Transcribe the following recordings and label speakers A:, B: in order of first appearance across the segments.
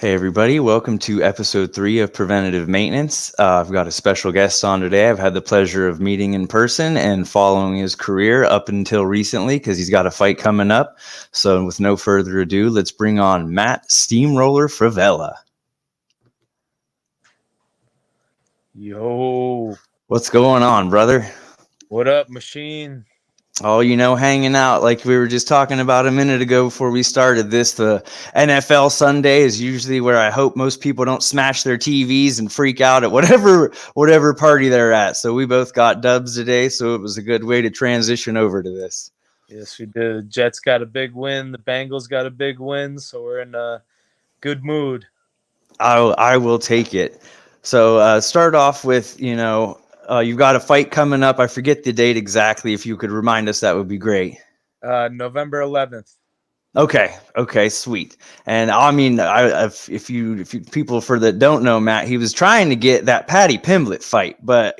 A: Hey everybody, welcome to episode 3 of Preventative Maintenance. I've got a special guest on today. I've had the pleasure of meeting in person and following his career up until recently because he's got a fight coming up. So with no further ado, let's bring on Matt "SteamRolla" Frevola.
B: Yo,
A: What's going on, brother?
B: what up, machine?
A: Oh, hanging out like we were just talking about a minute ago before we started this. The NFL Sunday is usually where I hope most people don't smash their TVs and freak out at whatever party they're at. So we both got dubs today, so it was a good way to transition over to this.
B: Yes, we did. Jets got a big win. The Bengals got a big win, so we're in a good mood.
A: I will take it. So start off with you've got a fight coming up. I forget the date exactly. If you could remind us, that would be great.
B: November 11th.
A: Okay, sweet. And I mean, if you people for that don't know, Matt, he was trying to get that Paddy Pimblett fight, but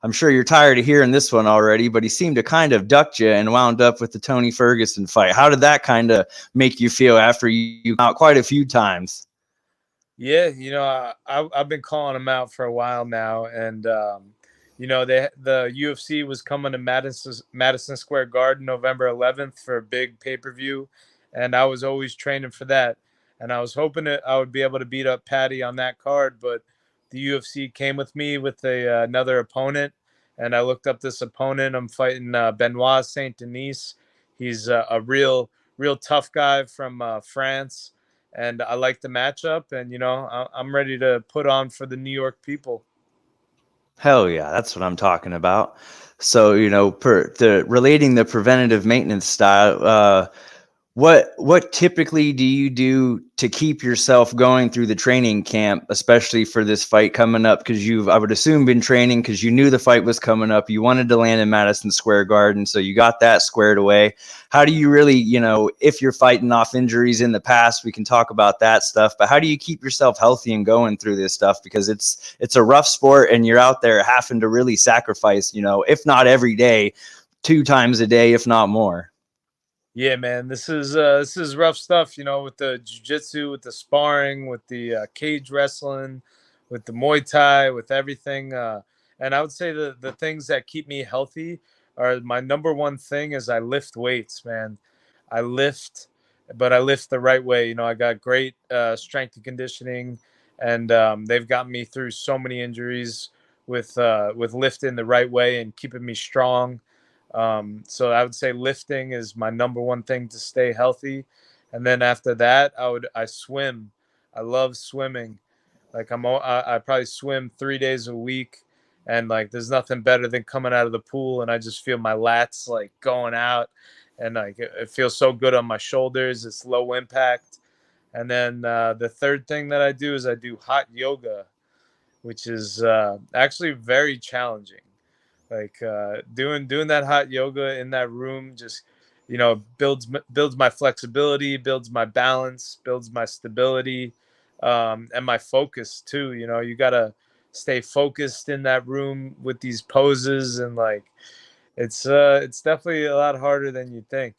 A: I'm sure you're tired of hearing this one already, but he seemed to kind of ducked you and wound up with the Tony Ferguson fight. How did that kind of make you feel after you out quite a few times?
B: Yeah, I've been calling him out for a while now, and the UFC was coming to Madison Square Garden November 11th for a big pay per view, and I was always training for that, and I was hoping that I would be able to beat up Patty on that card, but the UFC came with me with another opponent, and I looked up this opponent. I'm fighting Benoit Saint Denis. He's a real tough guy from France, and I like the matchup. And I'm ready to put on for the New York people.
A: Hell yeah, that's what I'm talking about. So, relating the preventative maintenance style, what typically do you do to keep yourself going through the training camp, especially for this fight coming up? Because I would assume, been training because you knew the fight was coming up. You wanted to land in Madison Square Garden, so you got that squared away. How do you really, if you're fighting off injuries in the past, we can talk about that stuff. But how do you keep yourself healthy and going through this stuff? Because it's a rough sport, and you're out there having to really sacrifice, if not every day, 2 times a day, if not more.
B: Yeah, man, this is rough stuff. With the jujitsu, with the sparring, with the cage wrestling, with the Muay Thai, with everything. And I would say the things that keep me healthy are my number one thing is I lift weights, man. I lift, but I lift the right way. I got great strength and conditioning, and they've gotten me through so many injuries with lifting the right way and keeping me strong. So I would say lifting is my number one thing to stay healthy. And then after that, I swim. I love swimming. Like I probably swim 3 days a week, and like there's nothing better than coming out of the pool and I just feel my lats like going out, and like it feels so good on my shoulders. It's low impact. And then the third thing that I do is I do hot yoga, which is actually very challenging. Like doing that hot yoga in that room just builds my flexibility, builds my balance, builds my stability, and my focus too. You gotta stay focused in that room with these poses, and like it's definitely a lot harder than you think.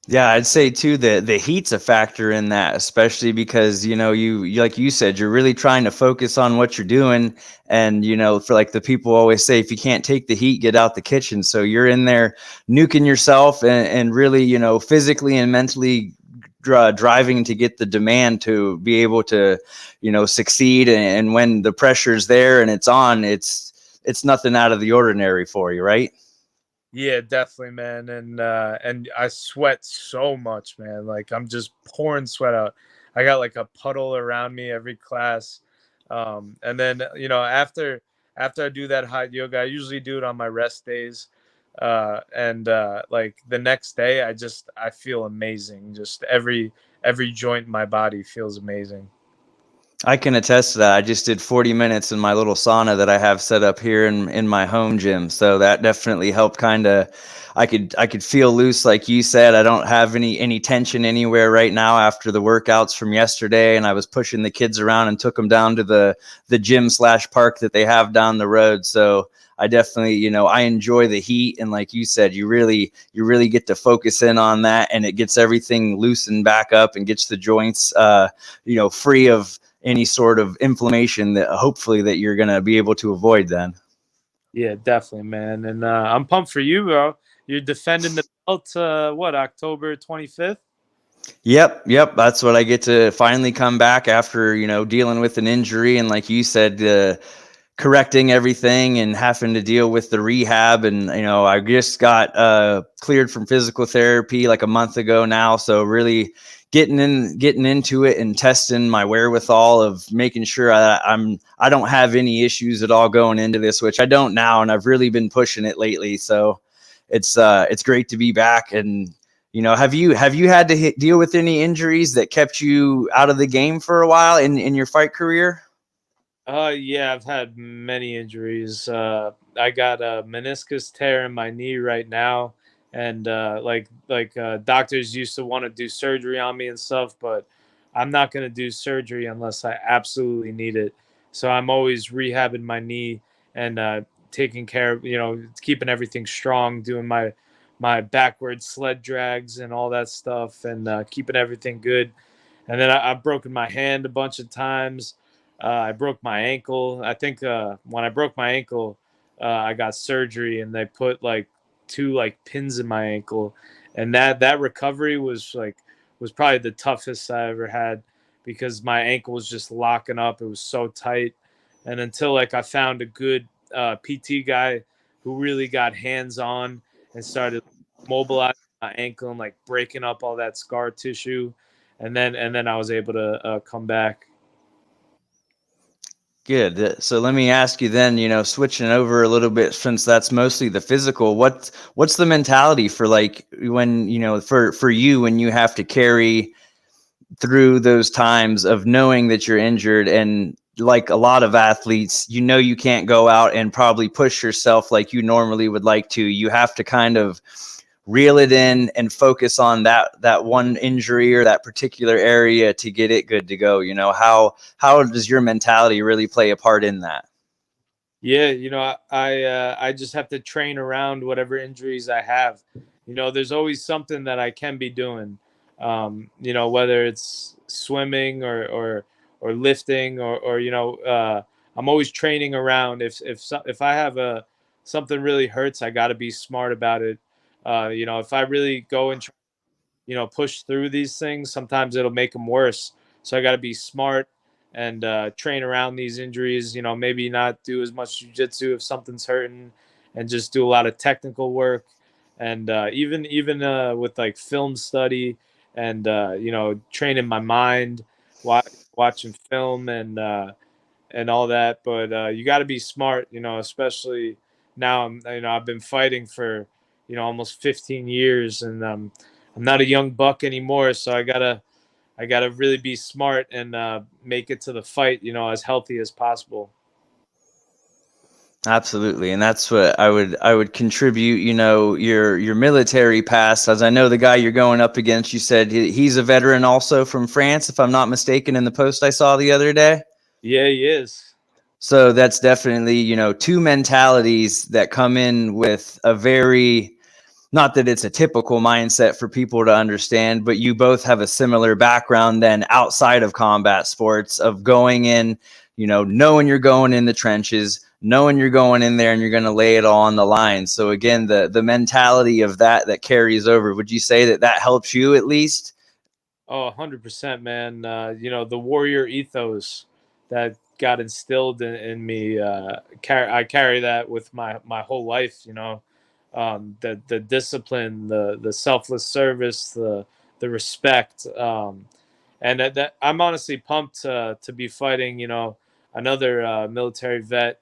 A: Yeah, I'd say too that the heat's a factor in that, especially because like you said, you're really trying to focus on what you're doing, and for like the people always say, if you can't take the heat, get out the kitchen. So you're in there nuking yourself and really physically and mentally driving to get the demand to be able to succeed. And when the pressure's there and it's on, it's nothing out of the ordinary for you, right?
B: Yeah, definitely, man. And I sweat so much, man. Like I'm just pouring sweat out. I got like a puddle around me every class. And then after I do that hot yoga, I usually do it on my rest days. And like the next day, I feel amazing. Just every joint in my body feels amazing.
A: I can attest to that. I just did 40 minutes in my little sauna that I have set up here in my home gym. So that definitely helped kind of I could feel loose like you said. I don't have any tension anywhere right now after the workouts from yesterday, and I was pushing the kids around and took them down to the gym/park that they have down the road. So I definitely, I enjoy the heat, and like you said, you really get to focus in on that, and it gets everything loosened back up and gets the joints, free of any sort of inflammation that hopefully that you're going to be able to avoid then.
B: Yeah, definitely, man. And I'm pumped for you, bro. You're defending the belt. What, October 25th?
A: Yep. That's what I get to finally come back after, dealing with an injury. And like you said, correcting everything and having to deal with the rehab. And, I just got cleared from physical therapy like a month ago now. So really getting into it and testing my wherewithal of making sure I don't have any issues at all going into this, which I don't now. And I've really been pushing it lately. So it's great to be back. And have you had to deal with any injuries that kept you out of the game for a while in your fight career?
B: Yeah, I've had many injuries. I got a meniscus tear in my knee right now, and doctors used to want to do surgery on me and stuff, but I'm not gonna do surgery unless I absolutely need it. So I'm always rehabbing my knee and taking care of, keeping everything strong, doing my backward sled drags and all that stuff, and keeping everything good. And then I've broken my hand a bunch of times. I broke my ankle. I think when I broke my ankle, I got surgery and they put like two like pins in my ankle, and that recovery was probably the toughest I ever had because my ankle was just locking up. It was so tight, and until like I found a good PT guy who really got hands on and started mobilizing my ankle and like breaking up all that scar tissue, and then I was able to come back.
A: Good. So let me ask you then, switching over a little bit since that's mostly the physical, what's the mentality for like when, for you when you have to carry through those times of knowing that you're injured, and like a lot of athletes, you can't go out and probably push yourself like you normally would like to. You have to kind of reel it in and focus on that one injury or that particular area to get it good to go. How does your mentality really play a part in that?
B: Yeah, I just have to train around whatever injuries I have. There's always something that I can be doing. Whether it's swimming or lifting or I'm always training around. If I have a something really hurts, I got to be smart about it. If I really go and push through these things, sometimes it'll make them worse. So I got to be smart and train around these injuries. Maybe not do as much jujitsu if something's hurting, and just do a lot of technical work, and even with like film study and training my mind, wa- watching film and all that. But you got to be smart, especially now. I've been fighting for almost 15 years, and I'm not a young buck anymore. So I gotta really be smart and make it to the fight, as healthy as possible.
A: Absolutely, and that's what I would contribute. Your military past, as I know the guy you're going up against. You said he's a veteran also from France, if I'm not mistaken, in the post I saw the other day.
B: Yeah, he is.
A: So that's definitely, two mentalities that come in with a very, not that it's a typical mindset for people to understand, but you both have a similar background then outside of combat sports of going in, knowing you're going in the trenches, knowing you're going in there and you're going to lay it all on the line. So again, the mentality of that carries over. Would you say that helps you at least?
B: Oh, 100%, man. The warrior ethos that got instilled in me. I carry that with my whole life. The discipline, the selfless service, the respect. And that I'm honestly pumped to be fighting. Another military vet.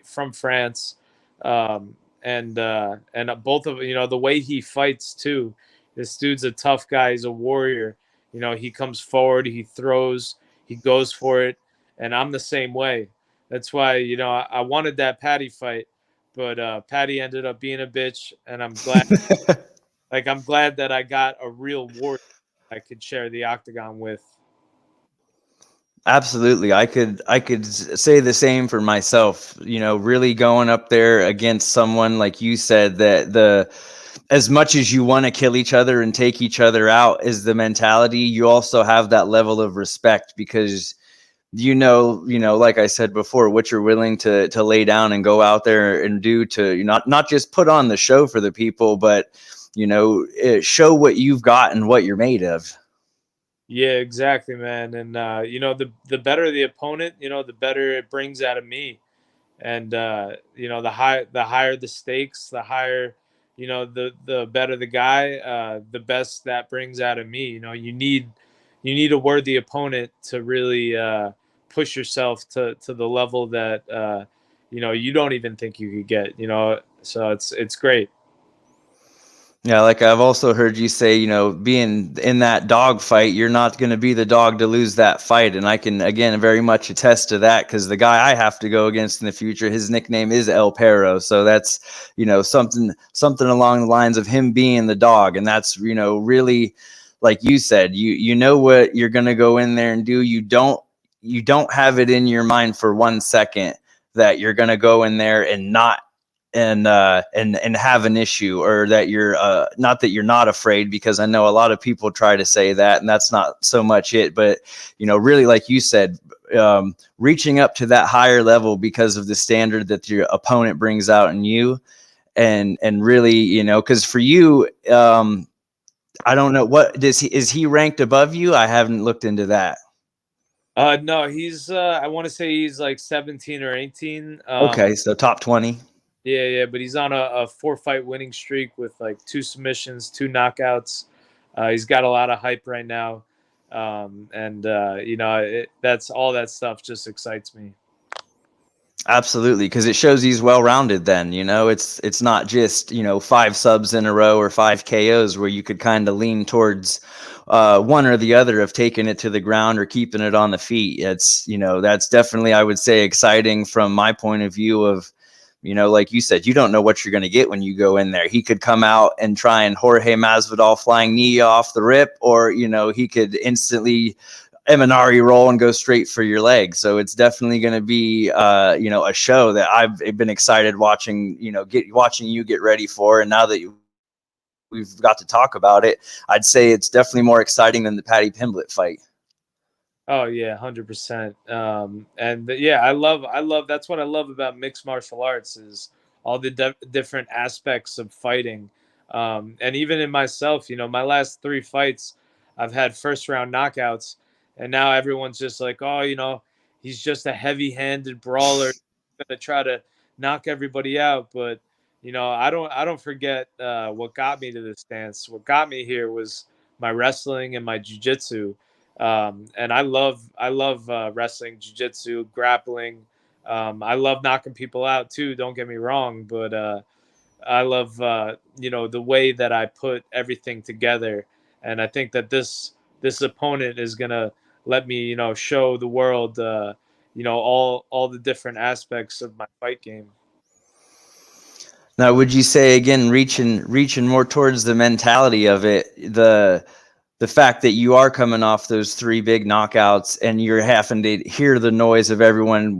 B: From France, and both of the way he fights too. This dude's a tough guy. He's a warrior. He comes forward, he throws, he goes for it, and I'm the same way. That's why I wanted that Patty fight, but Patty ended up being a bitch, and I'm glad. Like I'm glad that I got a real warrior I could share the octagon with.
A: Absolutely. Say the same for myself, really going up there against someone like you said, that the as much as you want to kill each other and take each other out is the mentality, you also have that level of respect because like I said before, what you're willing to lay down and go out there and do to not just put on the show for the people, but show what you've got and what you're made of.
B: Yeah, exactly, man. And the better the opponent, the better it brings out of me. And the higher the stakes, the higher, the better the guy, the best that brings out of me. You need a worthy opponent to really push yourself to the level that you don't even think you could get. So it's great.
A: Yeah, like I've also heard you say, being in that dog fight, you're not going to be the dog to lose that fight. And I can, again, very much attest to that because the guy I have to go against in the future, his nickname is El Perro. So that's, something along the lines of him being the dog. And that's, really, like you said, you know what you're going to go in there and do. You don't have it in your mind for 1 second that you're going to go in there and not and have an issue, or that you're not that you're not afraid, because I know a lot of people try to say that, and that's not so much it. But really, like you said, reaching up to that higher level because of the standard that your opponent brings out in you, and really, because for you, I don't know, what does he is he ranked above you? I haven't looked into that.
B: No, he's I want to say he's like 17 or 18.
A: Okay, so top 20.
B: Yeah, yeah, but he's on a four-fight winning streak with like two submissions, two knockouts. He's got a lot of hype right now, and that's all that stuff just excites me.
A: Absolutely, because it shows he's well rounded. Then it's not just five subs in a row or five KOs where you could kind of lean towards one or the other of taking it to the ground or keeping it on the feet. It's that's definitely, I would say, exciting from my point of view of like you said, you don't know what you're going to get when you go in there. He could come out and try and Jorge Masvidal flying knee off the rip, or he could instantly Eminari roll and go straight for your leg. So it's definitely going to be, a show that I've been excited watching, watching you get ready for. And now that we've got to talk about it, I'd say it's definitely more exciting than the Patty Pimblett fight.
B: Oh yeah, 100%. Yeah, I love that's what I love about mixed martial arts is all the different aspects of fighting. And even in myself, my last three fights, I've had first round knockouts, and now everyone's just like, oh, he's just a heavy handed brawler, gonna try to knock everybody out. But I don't forget what got me to this stance. What got me here was my wrestling and my jujitsu, and I love wrestling, jujitsu, grappling. I love knocking people out too. Don't get me wrong, but I love the way that I put everything together, and I think that this opponent is gonna let me show the world all the different aspects of my fight game.
A: Now, would you say, again, reaching more towards the mentality of it, the fact that you are coming off those three big knockouts and you're having to hear the noise of everyone,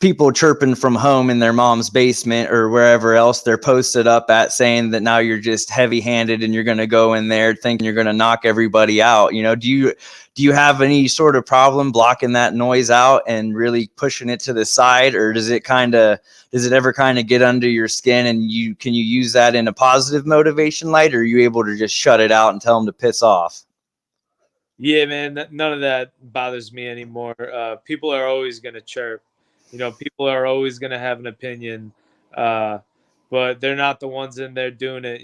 A: people chirping from home in their mom's basement or wherever else they're posted up at, saying that now you're just heavy handed and you're going to go in there thinking you're going to knock everybody out. Do you have any sort of problem blocking that noise out and really pushing it to the side, or does it ever kind of get under your skin, and can you use that in a positive motivation light, or are you able to just shut it out and tell them to piss off?
B: Yeah, man, none of that bothers me anymore. People are always going to chirp. People are always going to have an opinion, uh, but they're not the ones in there doing it.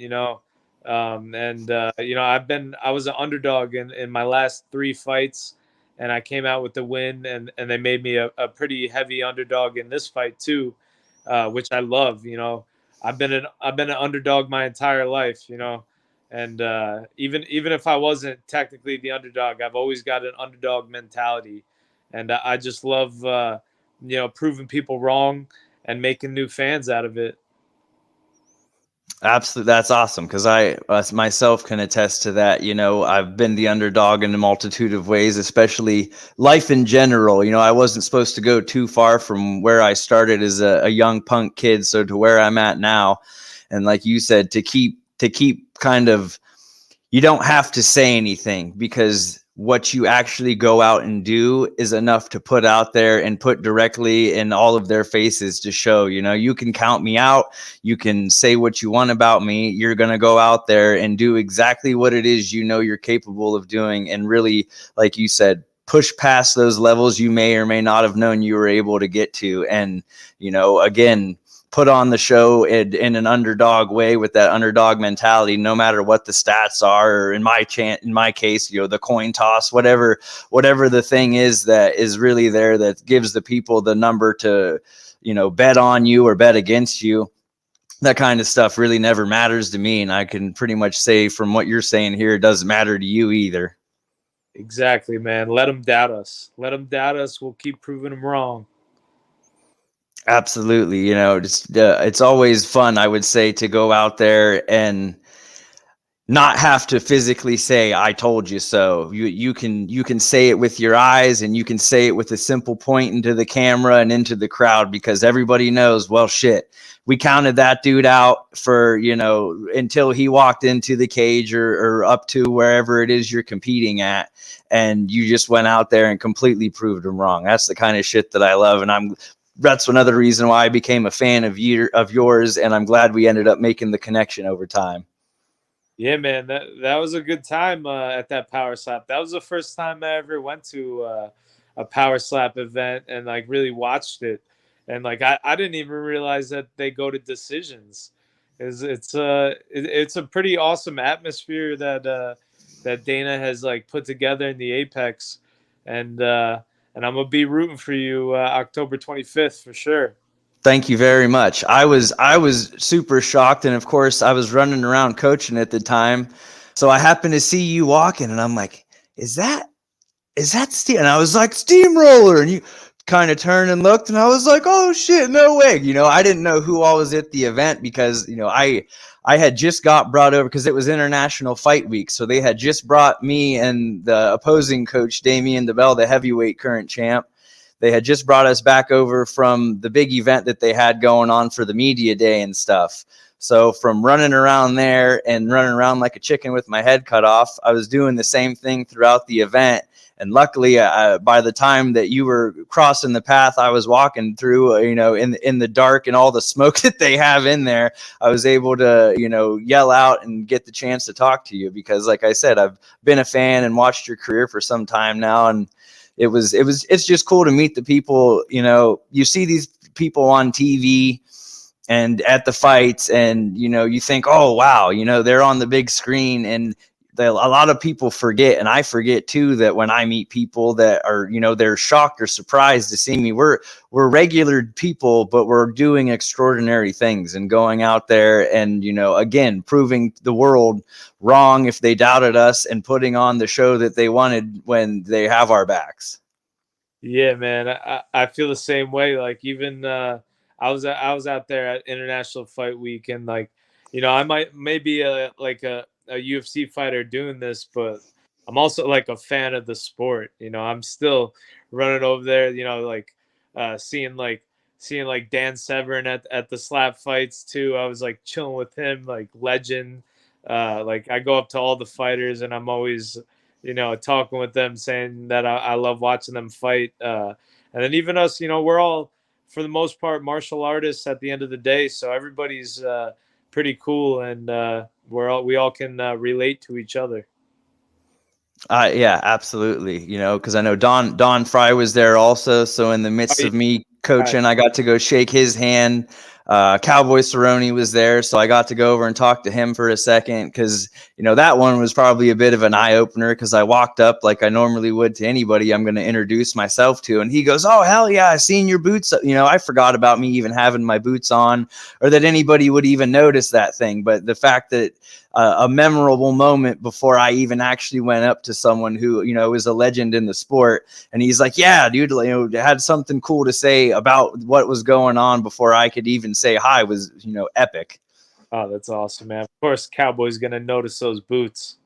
B: And I was an underdog in my last three fights, and I came out with the win, and they made me a pretty heavy underdog in this fight too, which I love. I've been an underdog my entire life. And even if I wasn't technically the underdog, I've always got an underdog mentality, and I just love proving people wrong and making new fans out of it.
A: Absolutely. That's awesome. Cause I myself can attest to that. I've been the underdog in a multitude of ways, especially life in general. I wasn't supposed to go too far from where I started as a young punk kid. So to where I'm at now. And like you said, to keep kind of, you don't have to say anything, because what you actually go out and do is enough to put out there and put directly in all of their faces to show, you can count me out. You can say what you want about me. You're going to go out there and do exactly what it is you're capable of doing. And really, like you said, push past those levels you may or may not have known you were able to get to. And, again, put on the show in an underdog way, with that underdog mentality, no matter what the stats are, or in my case, the coin toss, whatever the thing is that is really there, that gives the people the number to, bet on you or bet against you. That kind of stuff really never matters to me. And I can pretty much say from what you're saying here, it doesn't matter to you either.
B: Exactly, man. Let them doubt us. Let them doubt us. We'll keep proving them wrong.
A: Absolutely. It's always fun, I would say, to go out there and not have to physically say "I told you so." You can say it with your eyes, and you can say it with a simple point into the camera and into the crowd, because everybody knows, well, shit, we counted that dude out for, until he walked into the cage, or up to wherever it is you're competing at, and you just went out there and completely proved him wrong. That's the kind of shit that I love, and that's another reason why I became a fan of yours, and I'm glad we ended up making the connection over time.
B: Yeah, man, that was a good time at that power slap. That was the first time I ever went to a power slap event and like really watched it. And like I didn't even realize that they go to decisions. It's a pretty awesome atmosphere that Dana has like put together in the Apex, and I'm gonna be rooting for you October 25th for sure.
A: Thank you very much. I was super shocked, and of course, I was running around coaching at the time, so I happened to see you walking, and I'm like, "Is that Steam?" And I was like, "Steamroller," and you kind of turned and looked, and I was like, "Oh shit, no way!" I didn't know who all was at the event, because I had just got brought over, because it was International Fight Week, so they had just brought me and the opposing coach, Damien DeBell, the heavyweight current champ. They had just brought us back over from the big event that they had going on for the media day and stuff. So from running around there and running around like a chicken with my head cut off, I was doing the same thing throughout the event. And luckily, by the time that you were crossing the path I was walking through, in the dark and all the smoke that they have in there, I was able to, yell out and get the chance to talk to you, because, like I said, I've been a fan and watched your career for some time now, and it's just cool to meet the people. You see these people on TV and at the fights, and you think, oh wow, they're on the big screen, and a lot of people forget, and I forget too, that when I meet people that are, they're shocked or surprised to see me, we're regular people, but we're doing extraordinary things and going out there and, again, proving the world wrong if they doubted us, and putting on the show that they wanted when they have our backs.
B: Yeah, man, I feel the same way. Like even I was out there at International Fight Week, and like I might maybe a UFC fighter doing this, but I'm also like a fan of the sport. I'm still running over there. Like seeing like Dan Severn at the slap fights too. I was like chilling with him, like legend. Like I go up to all the fighters, and I'm always talking with them, saying that I love watching them fight. And then even us, we're all, for the most part, martial artists at the end of the day. So everybody's pretty cool, and we all can relate to each other.
A: Yeah, absolutely. Because I know Don Fry was there also. So in the
B: Oh,
A: midst
B: yeah.
A: of me coaching, I got to go shake his hand. Cowboy Cerrone was there, so I got to go over and talk to him for a second, because that one was probably a bit of an eye opener, because I walked up like I normally would to anybody I'm going to introduce myself to, and he goes, "Oh hell yeah, I seen your boots." I forgot about me even having my boots on, or that anybody would even notice that thing. But the fact that a memorable moment before I even actually went up to someone who is a legend in the sport, and he's like, "Yeah, dude, had something cool to say about what was going on before I could even say hi," was epic.
B: Oh, that's awesome, man. Of course, Cowboy's gonna notice those boots.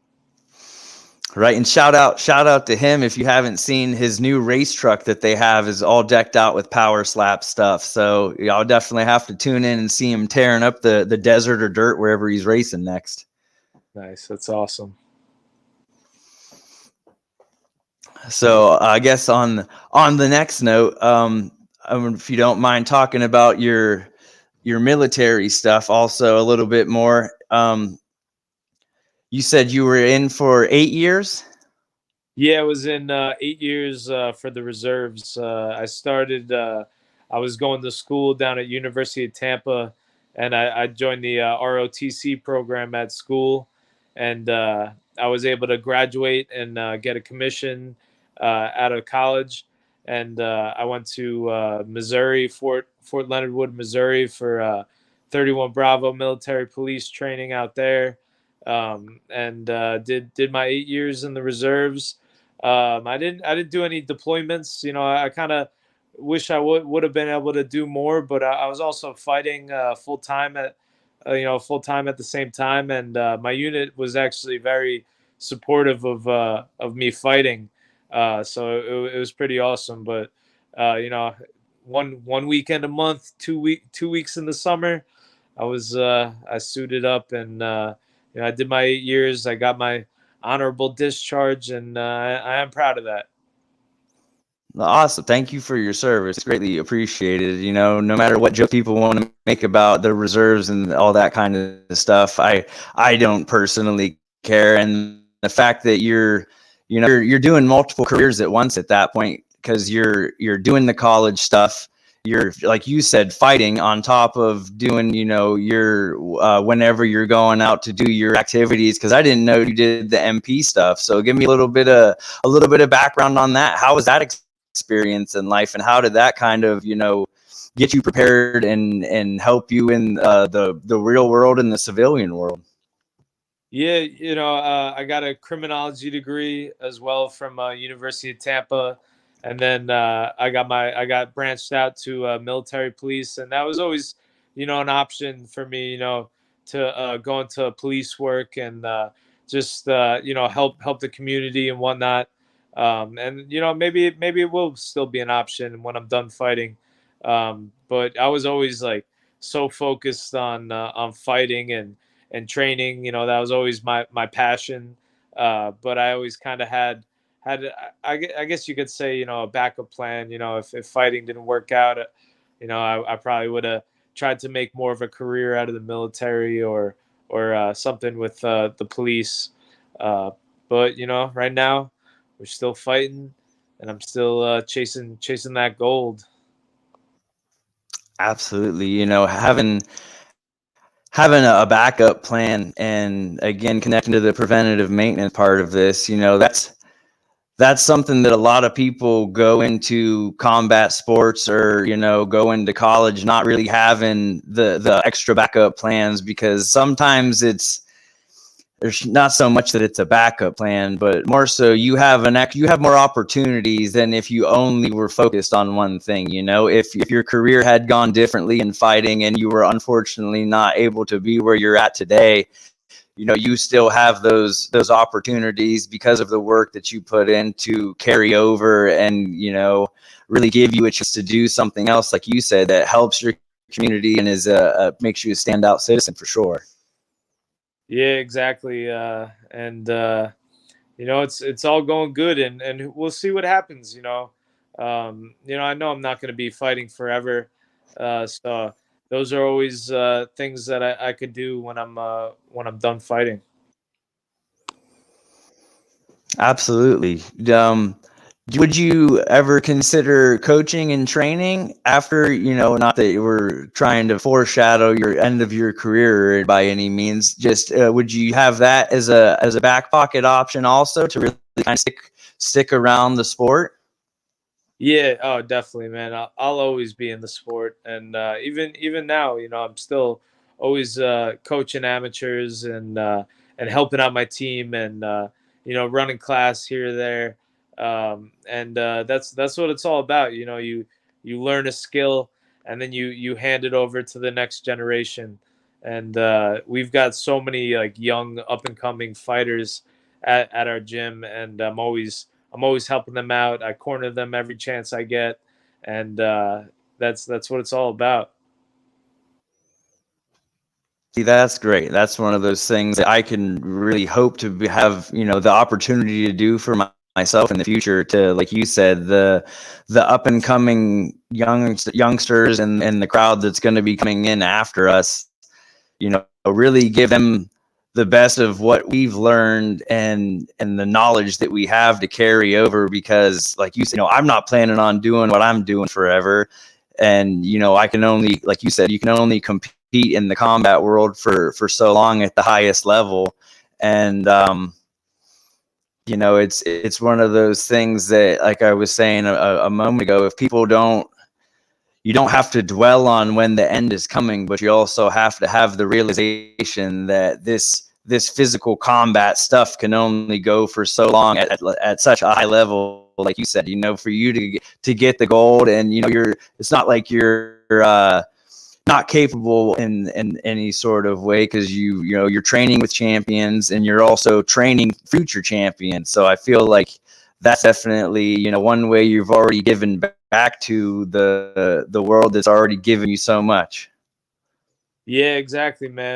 A: Right, and shout out to him. If you haven't seen his new race truck that they have is all decked out with power slap stuff. So y'all definitely have to tune in and see him tearing up the desert or dirt wherever he's racing next.
B: Nice, that's awesome.
A: So I guess on the next note, if you don't mind talking about your military stuff, also a little bit more. You said you were in for 8 years.
B: Yeah, I was in 8 years for the reserves. I started. I was going to school down at University of Tampa, and I joined the ROTC program at school, and I was able to graduate and get a commission out of college. And I went to Missouri, Fort Leonard Wood, Missouri, for 31 Bravo military police training out there, and did my 8 years in the reserves. I didn't do any deployments. You know, I kind of wish I would have been able to do more, but I was also fighting full time at full time at the same time, and my unit was actually very supportive of me fighting. So it was pretty awesome. But you know, one weekend a month, 2 weeks in the summer, I suited up and I did my 8 years. I got my honorable discharge, and I am proud of that.
A: Awesome. Thank you for your service. It's greatly appreciated. You know, no matter what joke people want to make about the reserves and all that kind of stuff, I don't personally care. And the fact that you're doing multiple careers at once at that point, because you're doing the college stuff, you're, like you said, fighting on top of doing, your whenever you're going out to do your activities. Because I didn't know you did the MP stuff. So give me a little bit of background on that. How was that experience in life, and how did that kind of get you prepared and help you in the real world and the civilian world?
B: Yeah, I got a criminology degree as well from University of Tampa, and then I got branched out to military police, and that was always, an option for me, to go into police work and just help the community and whatnot. And maybe it will still be an option when I'm done fighting. But I was always like so focused on fighting and training. That was always my passion. But I always kind of had I guess you could say a backup plan. If fighting didn't work out, I probably would have tried to make more of a career out of the military or something with the police. Uh, but right now we're still fighting, and I'm still chasing that gold.
A: Absolutely. Having a backup plan, and again connecting to the preventative maintenance part of this, that's something that a lot of people go into combat sports, or go into college not really having the extra backup plans, because sometimes there's not so much that it's a backup plan, but more so you have more opportunities than if you only were focused on one thing. If your career had gone differently in fighting and you were unfortunately not able to be where you're at today, you still have those opportunities because of the work that you put in to carry over, and really give you a chance to do something else, like you said, that helps your community and makes you a standout citizen for sure.
B: Yeah, exactly. And it's all going good, and we'll see what happens. I know I'm not going to be fighting forever, so those are always things that I could do when I'm done fighting.
A: Absolutely. Would you ever consider coaching and training after, not that you were trying to foreshadow your end of your career by any means, just would you have that as a back pocket option also, to really kind of stick around the sport?
B: Yeah, oh, definitely, man. I'll always be in the sport, and even now, I'm still always coaching amateurs and helping out my team, and running class here or there, and that's what it's all about. You learn a skill, and then you hand it over to the next generation, and we've got so many like young up and coming fighters at our gym, and I'm always helping them out. I corner them every chance I get, and that's what it's all about.
A: See, that's great. That's one of those things that I can really hope to have, the opportunity to do for myself in the future. To, like you said, the up and coming youngsters and the crowd that's going to be coming in after us, really give them the best of what we've learned and the knowledge that we have to carry over. Because, like you said, I'm not planning on doing what I'm doing forever. And I can only, like you said, you can only compete in the combat world for so long at the highest level. And it's one of those things that, like I was saying a moment ago, if people don't, you don't have to dwell on when the end is coming, but you also have to have the realization that this physical combat stuff can only go for so long at such a high level. Like you said, for you to get the gold, and it's not like you're not capable in any sort of way, because you're training with champions and you're also training future champions. So I feel like that's definitely one way you've already given back to the world that's already given you so much.
B: Yeah, exactly, man.